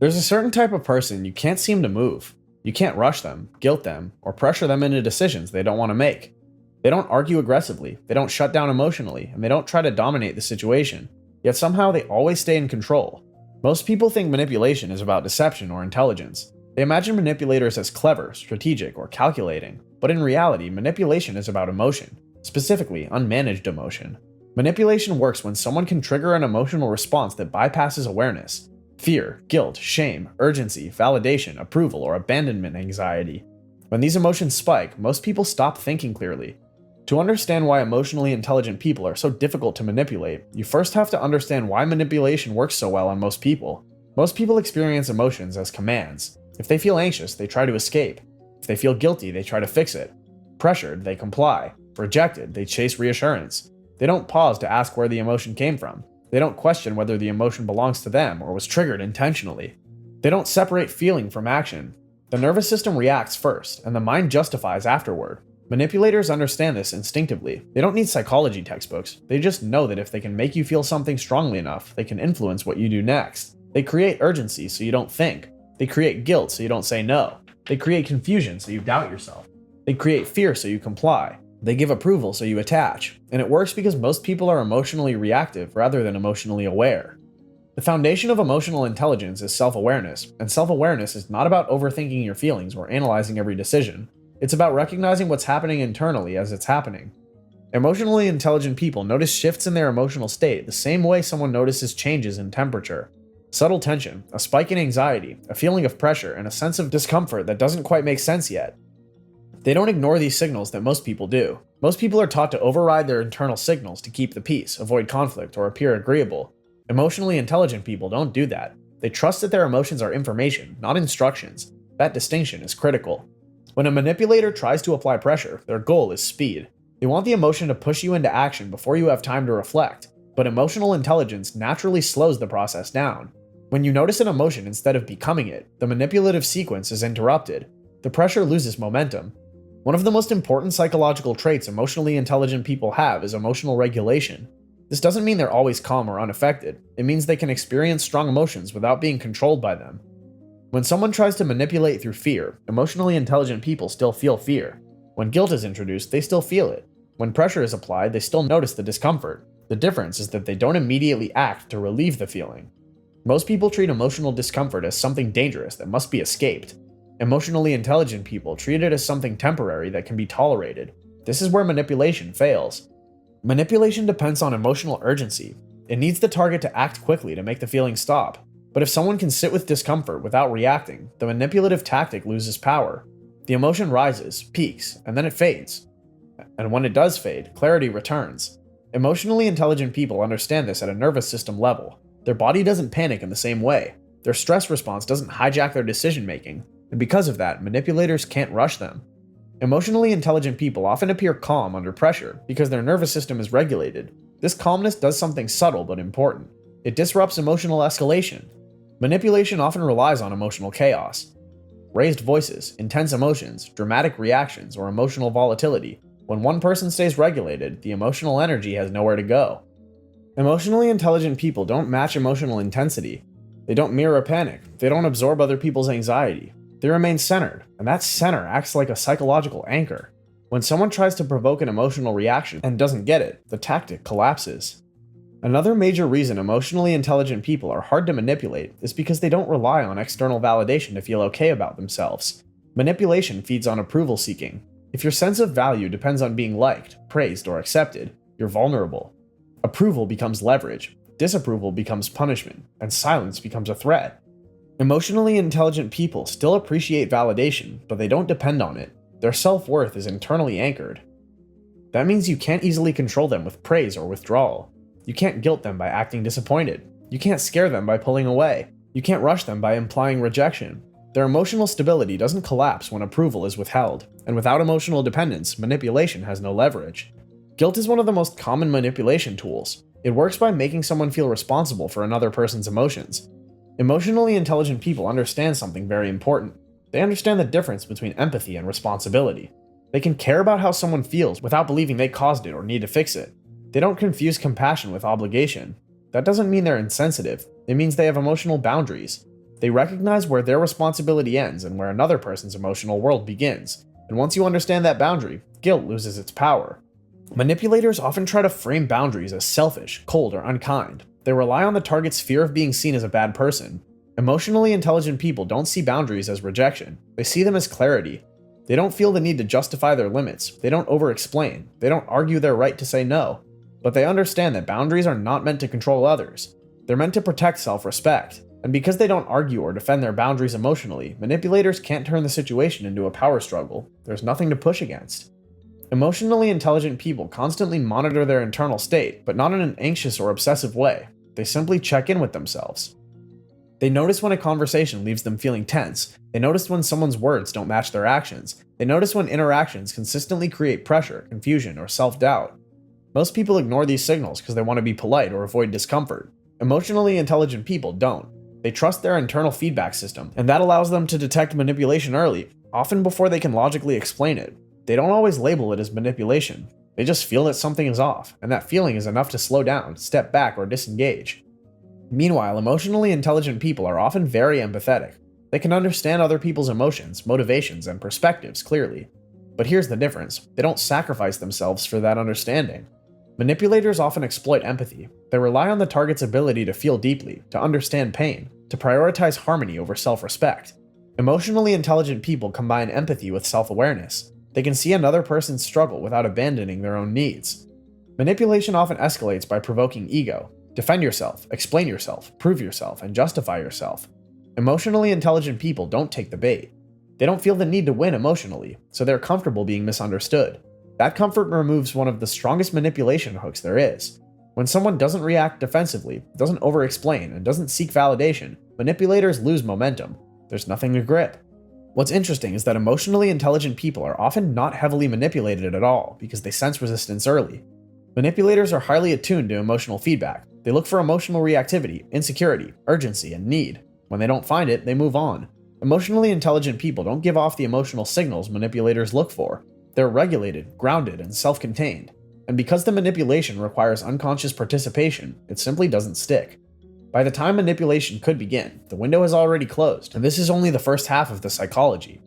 There's a certain type of person you can't seem to move. You can't rush them, guilt them, or pressure them into decisions they don't want to make. They don't argue aggressively, they don't shut down emotionally, and they don't try to dominate the situation. Yet somehow they always stay in control. Most people think manipulation is about deception or intelligence. They imagine manipulators as clever, strategic, or calculating. But in reality, manipulation is about emotion, specifically unmanaged emotion. Manipulation works when someone can trigger an emotional response that bypasses awareness. Fear, guilt, shame, urgency, validation, approval, or abandonment anxiety. When these emotions spike, most people stop thinking clearly. To understand why emotionally intelligent people are so difficult to manipulate, you first have to understand why manipulation works so well on most people. Most people experience emotions as commands. If they feel anxious, they try to escape. If they feel guilty, they try to fix it. Pressured, they comply. Rejected, they chase reassurance. They don't pause to ask where the emotion came from. They don't question whether the emotion belongs to them or was triggered intentionally. They don't separate feeling from action. The nervous system reacts first, and the mind justifies afterward. Manipulators understand this instinctively. They don't need psychology textbooks. They just know that if they can make you feel something strongly enough, they can influence what you do next. They create urgency so you don't think. They create guilt so you don't say no. They create confusion so you doubt yourself. They create fear so you comply. They give approval so you attach. And it works because most people are emotionally reactive rather than emotionally aware. The foundation of emotional intelligence is self-awareness, and self-awareness is not about overthinking your feelings or analyzing every decision. It's about recognizing what's happening internally as it's happening. Emotionally intelligent people notice shifts in their emotional state the same way someone notices changes in temperature. Subtle tension, a spike in anxiety, a feeling of pressure, and a sense of discomfort that doesn't quite make sense yet. They don't ignore these signals that most people do. Most people are taught to override their internal signals to keep the peace, avoid conflict, or appear agreeable. Emotionally intelligent people don't do that. They trust that their emotions are information, not instructions. That distinction is critical. When a manipulator tries to apply pressure, their goal is speed. They want the emotion to push you into action before you have time to reflect. But emotional intelligence naturally slows the process down. When you notice an emotion instead of becoming it, the manipulative sequence is interrupted. The pressure loses momentum. One of the most important psychological traits emotionally intelligent people have is emotional regulation. This doesn't mean they're always calm or unaffected. It means they can experience strong emotions without being controlled by them. When someone tries to manipulate through fear, emotionally intelligent people still feel fear. When guilt is introduced, they still feel it. When pressure is applied, they still notice the discomfort. The difference is that they don't immediately act to relieve the feeling. Most people treat emotional discomfort as something dangerous that must be escaped. Emotionally intelligent people treat it as something temporary that can be tolerated. This is where manipulation fails. Manipulation depends on emotional urgency. It needs the target to act quickly to make the feeling stop. But if someone can sit with discomfort without reacting, the manipulative tactic loses power. The emotion rises, peaks, and then it fades. And when it does fade, clarity returns. Emotionally intelligent people understand this at a nervous system level. Their body doesn't panic in the same way. Their stress response doesn't hijack their decision making. And because of that, manipulators can't rush them. Emotionally intelligent people often appear calm under pressure because their nervous system is regulated. This calmness does something subtle but important. It disrupts emotional escalation. Manipulation often relies on emotional chaos. Raised voices, intense emotions, dramatic reactions, or emotional volatility. When one person stays regulated, the emotional energy has nowhere to go. Emotionally intelligent people don't match emotional intensity. They don't mirror panic. They don't absorb other people's anxiety. They remain centered, and that center acts like a psychological anchor. When someone tries to provoke an emotional reaction and doesn't get it, the tactic collapses. Another major reason emotionally intelligent people are hard to manipulate is because they don't rely on external validation to feel okay about themselves. Manipulation feeds on approval seeking. If your sense of value depends on being liked, praised, or accepted, you're vulnerable. Approval becomes leverage, disapproval becomes punishment, and silence becomes a threat. Emotionally intelligent people still appreciate validation, but they don't depend on it. Their self-worth is internally anchored. That means you can't easily control them with praise or withdrawal. You can't guilt them by acting disappointed. You can't scare them by pulling away. You can't rush them by implying rejection. Their emotional stability doesn't collapse when approval is withheld, and without emotional dependence, manipulation has no leverage. Guilt is one of the most common manipulation tools. It works by making someone feel responsible for another person's emotions. Emotionally intelligent people understand something very important. They understand the difference between empathy and responsibility. They can care about how someone feels without believing they caused it or need to fix it. They don't confuse compassion with obligation. That doesn't mean they're insensitive. It means they have emotional boundaries. They recognize where their responsibility ends and where another person's emotional world begins. And once you understand that boundary, guilt loses its power. Manipulators often try to frame boundaries as selfish, cold, or unkind. They rely on the target's fear of being seen as a bad person. Emotionally intelligent people don't see boundaries as rejection. They see them as clarity. They don't feel the need to justify their limits. They don't over-explain. They don't argue their right to say no. But they understand that boundaries are not meant to control others. They're meant to protect self-respect. And because they don't argue or defend their boundaries emotionally, manipulators can't turn the situation into a power struggle. There's nothing to push against. Emotionally intelligent people constantly monitor their internal state, but not in an anxious or obsessive way. They simply check in with themselves. They notice when a conversation leaves them feeling tense. They notice when someone's words don't match their actions. They notice when interactions consistently create pressure, confusion, or self-doubt. Most people ignore these signals because they want to be polite or avoid discomfort. Emotionally intelligent people don't. They trust their internal feedback system, and that allows them to detect manipulation early, often before they can logically explain it. They don't always label it as manipulation. They just feel that something is off, and that feeling is enough to slow down, step back, or disengage. Meanwhile, emotionally intelligent people are often very empathetic. They can understand other people's emotions, motivations, and perspectives clearly. But here's the difference: they don't sacrifice themselves for that understanding. Manipulators often exploit empathy. They rely on the target's ability to feel deeply, to understand pain, to prioritize harmony over self-respect. Emotionally intelligent people combine empathy with self-awareness. They can see another person's struggle without abandoning their own needs. Manipulation often escalates by provoking ego. Defend yourself, explain yourself, prove yourself, and justify yourself. Emotionally intelligent people don't take the bait. They don't feel the need to win emotionally, so they're comfortable being misunderstood. That comfort removes one of the strongest manipulation hooks there is. When someone doesn't react defensively, doesn't over-explain, and doesn't seek validation, manipulators lose momentum. There's nothing to grip. What's interesting is that emotionally intelligent people are often not heavily manipulated at all because they sense resistance early. Manipulators are highly attuned to emotional feedback. They look for emotional reactivity, insecurity, urgency, and need. When they don't find it, they move on. Emotionally intelligent people don't give off the emotional signals manipulators look for. They're regulated, grounded, and self-contained. And because the manipulation requires unconscious participation, it simply doesn't stick. By the time manipulation could begin, the window has already closed, and this is only the first half of the psychology.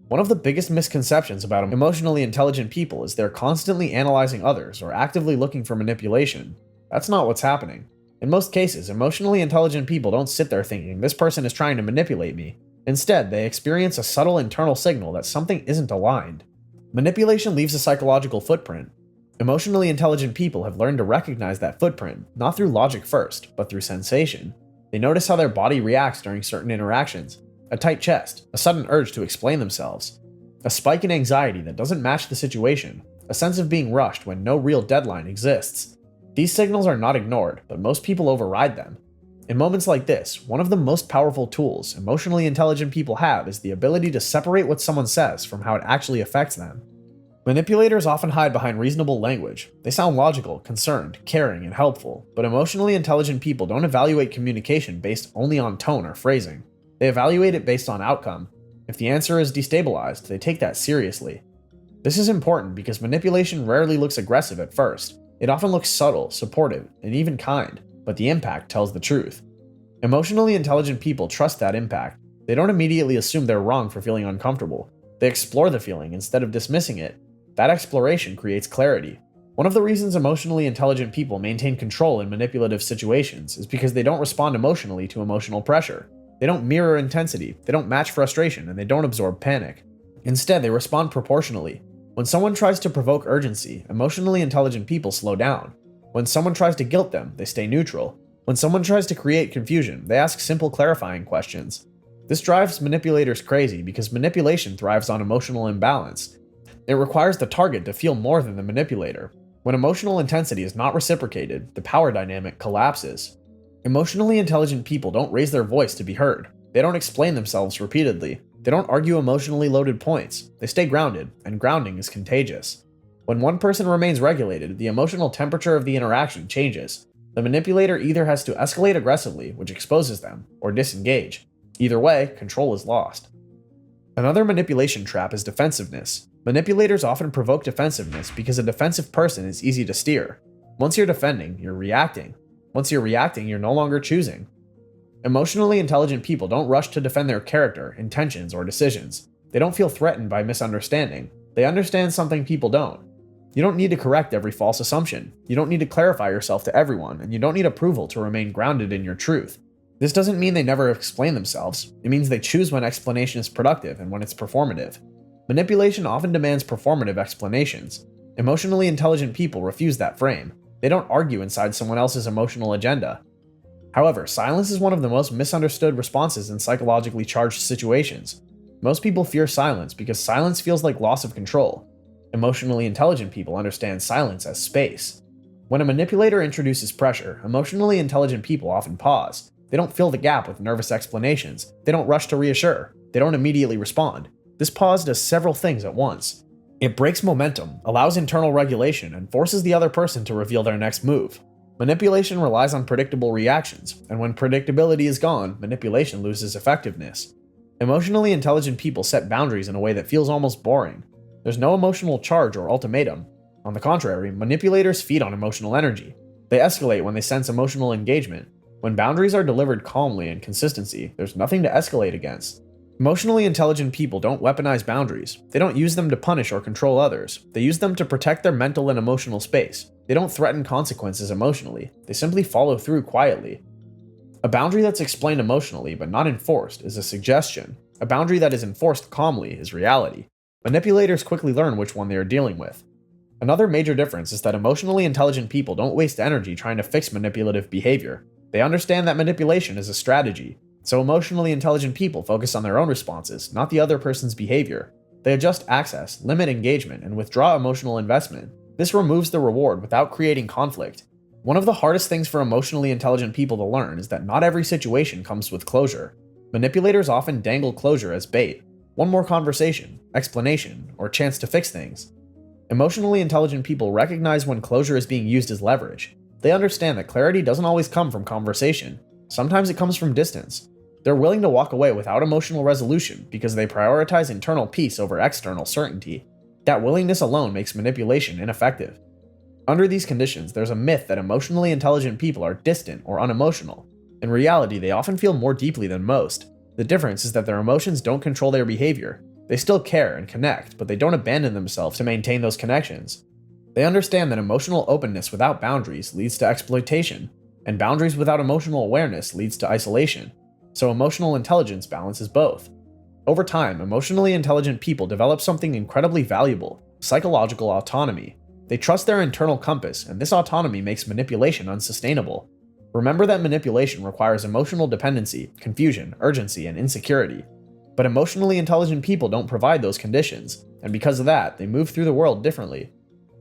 One of the biggest misconceptions about emotionally intelligent people is they're constantly analyzing others or actively looking for manipulation. That's not what's happening. In most cases, emotionally intelligent people don't sit there thinking, "This person is trying to manipulate me." Instead, they experience a subtle internal signal that something isn't aligned. Manipulation leaves a psychological footprint. Emotionally intelligent people have learned to recognize that footprint, not through logic first, but through sensation. They notice how their body reacts during certain interactions: a tight chest, a sudden urge to explain themselves, a spike in anxiety that doesn't match the situation, a sense of being rushed when no real deadline exists. These signals are not ignored, but most people override them. In moments like this, one of the most powerful tools emotionally intelligent people have is the ability to separate what someone says from how it actually affects them. Manipulators often hide behind reasonable language. They sound logical, concerned, caring, and helpful, but emotionally intelligent people don't evaluate communication based only on tone or phrasing. They evaluate it based on outcome. If the answer is destabilized, they take that seriously. This is important because manipulation rarely looks aggressive at first. It often looks subtle, supportive, and even kind, but the impact tells the truth. Emotionally intelligent people trust that impact. They don't immediately assume they're wrong for feeling uncomfortable. They explore the feeling instead of dismissing it. That exploration creates clarity. One of the reasons emotionally intelligent people maintain control in manipulative situations is because they don't respond emotionally to emotional pressure. They don't mirror intensity, they don't match frustration, and they don't absorb panic. Instead, they respond proportionally. When someone tries to provoke urgency, emotionally intelligent people slow down. When someone tries to guilt them, they stay neutral. When someone tries to create confusion, they ask simple clarifying questions. This drives manipulators crazy because manipulation thrives on emotional imbalance. It requires the target to feel more than the manipulator. When emotional intensity is not reciprocated, the power dynamic collapses. Emotionally intelligent people don't raise their voice to be heard. They don't explain themselves repeatedly. They don't argue emotionally loaded points. They stay grounded, and grounding is contagious. When one person remains regulated, the emotional temperature of the interaction changes. The manipulator either has to escalate aggressively, which exposes them, or disengage. Either way, control is lost. Another manipulation trap is defensiveness. Manipulators often provoke defensiveness because a defensive person is easy to steer. Once you're defending, you're reacting. Once you're reacting, you're no longer choosing. Emotionally intelligent people don't rush to defend their character, intentions, or decisions. They don't feel threatened by misunderstanding. They understand something people don't. You don't need to correct every false assumption. You don't need to clarify yourself to everyone, and you don't need approval to remain grounded in your truth. This doesn't mean they never explain themselves. It means they choose when explanation is productive and when it's performative. Manipulation often demands performative explanations. Emotionally intelligent people refuse that frame. They don't argue inside someone else's emotional agenda. However, silence is one of the most misunderstood responses in psychologically charged situations. Most people fear silence because silence feels like loss of control. Emotionally intelligent people understand silence as space. When a manipulator introduces pressure, emotionally intelligent people often pause. They don't fill the gap with nervous explanations. They don't rush to reassure. They don't immediately respond. This pause does several things at once. It breaks momentum, allows internal regulation, and forces the other person to reveal their next move. Manipulation relies on predictable reactions, and when predictability is gone, manipulation loses effectiveness. Emotionally intelligent people set boundaries in a way that feels almost boring. There's no emotional charge or ultimatum. On the contrary, manipulators feed on emotional energy. They escalate when they sense emotional engagement. When boundaries are delivered calmly and consistency, there's nothing to escalate against. Emotionally intelligent people don't weaponize boundaries. They don't use them to punish or control others. They use them to protect their mental and emotional space. They don't threaten consequences emotionally. They simply follow through quietly. A boundary that's explained emotionally but not enforced is a suggestion. A boundary that is enforced calmly is reality. Manipulators quickly learn which one they are dealing with. Another major difference is that emotionally intelligent people don't waste energy trying to fix manipulative behavior. They understand that manipulation is a strategy. So emotionally intelligent people focus on their own responses, not the other person's behavior. They adjust access, limit engagement, and withdraw emotional investment. This removes the reward without creating conflict. One of the hardest things for emotionally intelligent people to learn is that not every situation comes with closure. Manipulators often dangle closure as bait. One more conversation, explanation, or chance to fix things. Emotionally intelligent people recognize when closure is being used as leverage. They understand that clarity doesn't always come from conversation. Sometimes it comes from distance. They're willing to walk away without emotional resolution because they prioritize internal peace over external certainty. That willingness alone makes manipulation ineffective. Under these conditions, there's a myth that emotionally intelligent people are distant or unemotional. In reality, they often feel more deeply than most. The difference is that their emotions don't control their behavior. They still care and connect, but they don't abandon themselves to maintain those connections. They understand that emotional openness without boundaries leads to exploitation, and boundaries without emotional awareness leads to isolation. So emotional intelligence balances both. Over time, emotionally intelligent people develop something incredibly valuable: psychological autonomy. They trust their internal compass, and this autonomy makes manipulation unsustainable. Remember that manipulation requires emotional dependency, confusion, urgency, and insecurity. But emotionally intelligent people don't provide those conditions, and because of that, they move through the world differently.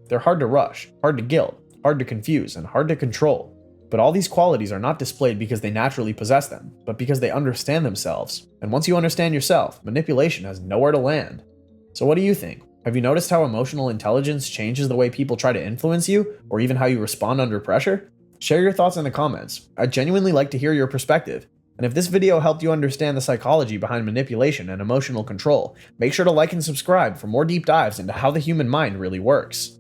They're hard to rush, hard to guilt, hard to confuse, and hard to control. But all these qualities are not displayed because they naturally possess them, but because they understand themselves. And once you understand yourself, manipulation has nowhere to land. So what do you think? Have you noticed how emotional intelligence changes the way people try to influence you, or even how you respond under pressure? Share your thoughts in the comments. I'd genuinely like to hear your perspective. And if this video helped you understand the psychology behind manipulation and emotional control, make sure to like and subscribe for more deep dives into how the human mind really works.